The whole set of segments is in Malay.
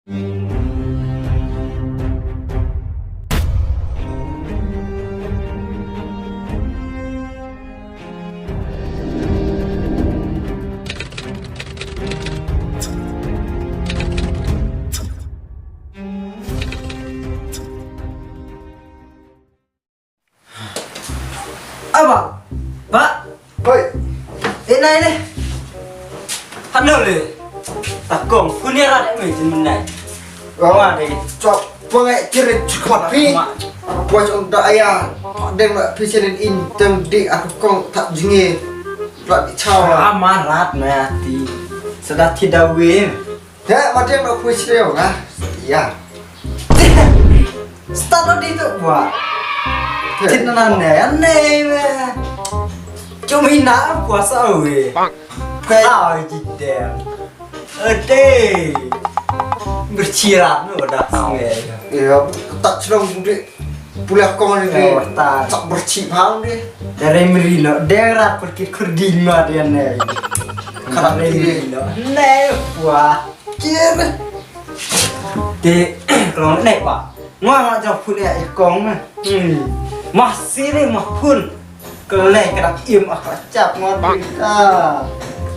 Apa? Pak? Oi, Ini. Hano le. Takong funeral me jemenai. Wa de. cok pengai cirit kopi. Buat untuk ayah, dan mak pikirin intem di aku kong tak jengi, tak dicawa. Amarat mati. Sudah tidak win. Ya, macam mak pikirin lah. Ya. Start di itu buat. Cinta aneh. Cuma hina puasa we. Kayak jidem. Ade. Bercirat nu dah sange. Ya, tak celong di pulau kong ini. Tak bersih bang deh. Dari Merino, daerah pergi Kurdima dia nih. Karena Merino, nih wah, kira. Di kalau nih pak, nggak jauh punya ikong. Masih nih mahpun. Kelek kerak im akacap ngopi.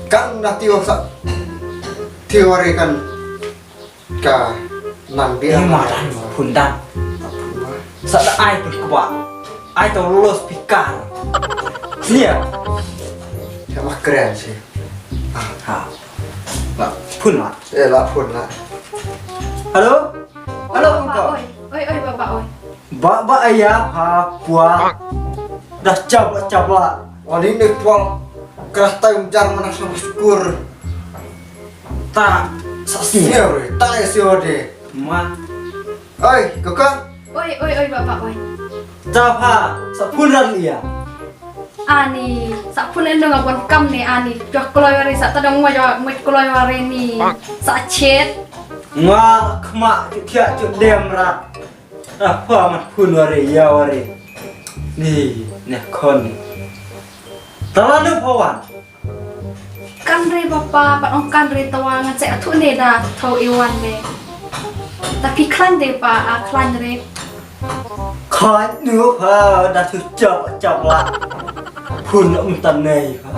Kan nanti waktu teori kan ka nanti Ini maran pundan. Sada ai berkuat, ai tahu lulus pikar. Dia, ya mah keren sih. ha, lah pun lah. Lah pun lah. Halo, halo engkau. Oi, bapak, oi. Bapak ayah apa? Dah cabla. Wali ini pol keras tayung jar mana sama syukur. Tak saksi. Siapa? Tak ya siapa? Ma, Oi, kakak. Oi, bapak, oi. capa sepunan dia. Ani, sak pun endo ngabon kam ni ani. Dah keluar sak tadang mo jawab mo keluar ni. Sak chat. Nga kemak tiak cuk demrat. Apa mat pun wari ya wari. Nih kon. Terlalu pawan. Kan re bapak, pak ong kan re tawangan cek atu ne dah tau iwan ne. Tapi klan de pak, klan re. Kan nu pa dah tu cabla. Pun untan nei pa.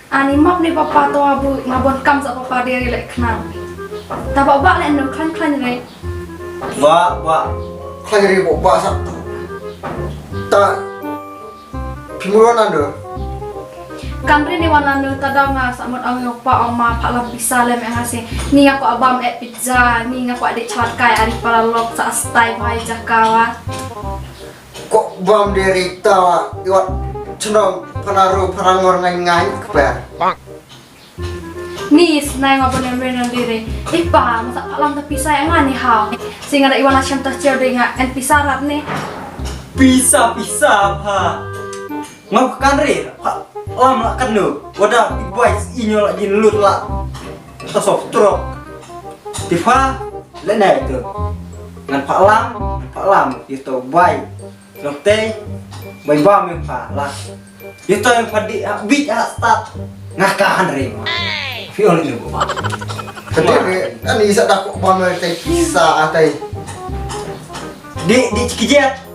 Ani map ni bapak tau abu ngabon kam sak bapak dia lek kenal. Tak bapak lek endo klan re. Wa. Kau jadi bawa sak. Tak. Pimuran anda. Kamri ni wana nu tadang nga sa amot ang pa oma palam bisa lem ang hasi ni ako abam et pizza ni ako adik chalat kay ari para lok sa astay bahay jakawa Kok bam dari tawa iwat cenderung penaruh perangor ngai kebar. ni snai nga bonen benan dire ipa masa palam ta pisa yang ngani haw singa da iwana syam ta cer de nga en pisa rat ni Bisa pa. Ngau kan re. Lam lah kan nu. Wadah ibuais inyol lagi lut lah. Tasok trok. Tifa lena itu. Ngan Pak Lam itu baik. Dokter baik bam yang Pak lah. Itu yang padi bit start ngakan re. Fiol ini Pak. Jadi ani isa dak bam dari bisa atai. Di cikijet.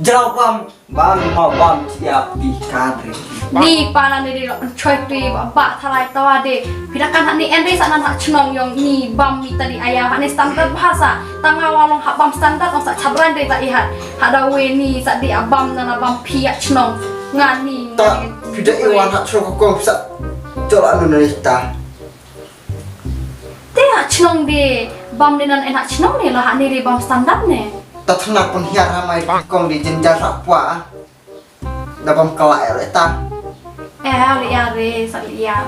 Jawab bam siap di kadri. ni palan de lo choy ti ba thalai tawa de pirakan hak ni en re sa nan hak chnong yong ni bam mi tadi ayah hak ni standar bahasa tanga walong hak bam standar ong sa chabran de ta ihat hak da we ni sa di abam nan abam pia chnong ngani Tak tidak iwan hak cok kok bisa colak anu nita. te hak chnong de bam de nan en hak chnong ni lah hak ni de bam standar ne Tak tenang pun hiar ramai kong di jenjar rapwa. Dabam kelak eta. ali are sa liya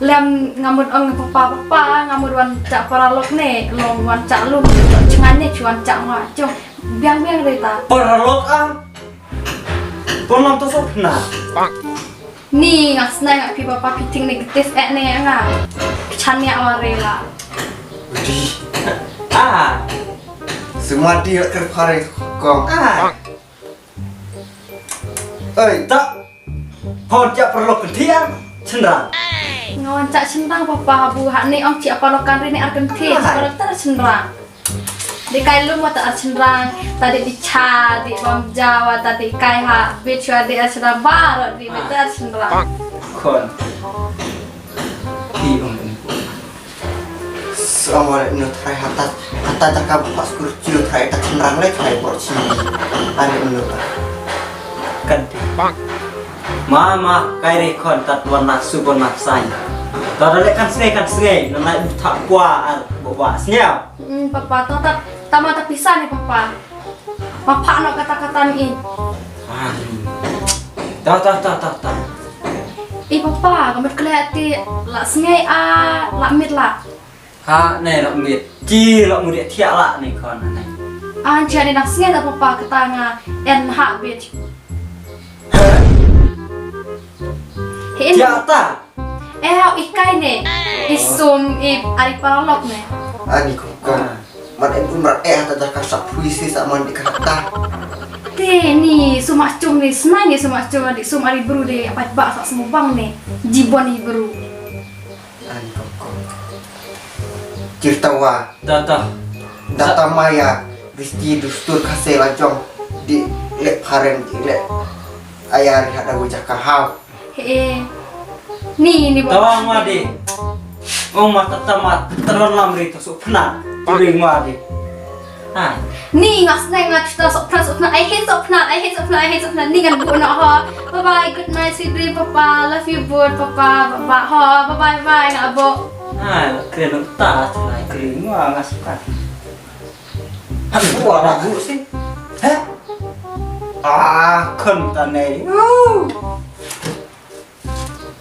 lem ngamud ong papa ngamud wan cak para lok ne long wan cak lu cengan ne cuan cak ma cung biang de ta Perlok Ponom to sopna. ni ngas na ngak pi papa piting negatif ne nga chan ya warela Di Semua dia kerpare kong. Tak. Pojak perlu ketiang cenderang. ngawan cak cenderang papa bu hak ni ong ci apa lokan rini arkan ke kalau tak cenderang di kai lu mau tak cenderang tadi di cha di bam jawa tadi kai ha bicu di cenderang baru di betul cenderang คนที่องค์ Assalamualaikum trai hatta cakap pas kurci trai tak cenderang le trai porsi ane unu กันที่มาไกลเลยคนตัดวันนักสุบนักใส่ตอนแรกกันเสงนั่นแหละถักกว่าบอกว่าเสียว papa tak tama terpisah nih papa papa no kata-kata ni tahu papa kamu kelihati lah sengai lah mit lah ฮะนี่เราเมียจีเรามือเดียเที่ยละนี่คนนั่น jadi nak sengai tak papa ketanga en hak bit เที่ยตา เอาikai nih isum ari paralok nih ani kong man en umrat hatta cakap sak puisi sak mandi kata nih sumak cum nih senai nih sumak cum adik sum ari beru deh apa bak sak semua bang nih jibon nih beru ani kong Cirtawa tahu data maya Rizki dustur kasih lajong di lek haren di lek ayah ada wajah kahau nih tahu ang ade mata tamat terlalu lama itu supna turing ade nih nggak senai nggak cerita sopna I hate sopna nih kan bu nak ha bye bye good night sweet dream papa love you both papa ha bye bye nak abo keren tak celai kering wah nggak suka Aduh, ada bu sih. Kan tanai.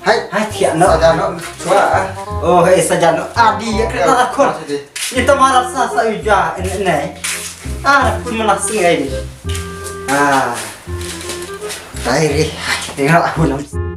Hai tiak no. Sajano cua Oh, sajano. Adi ya kena kon. Itu marah sa uja ini. Pun melasing ini. Tairi. Tinggal aku nanti.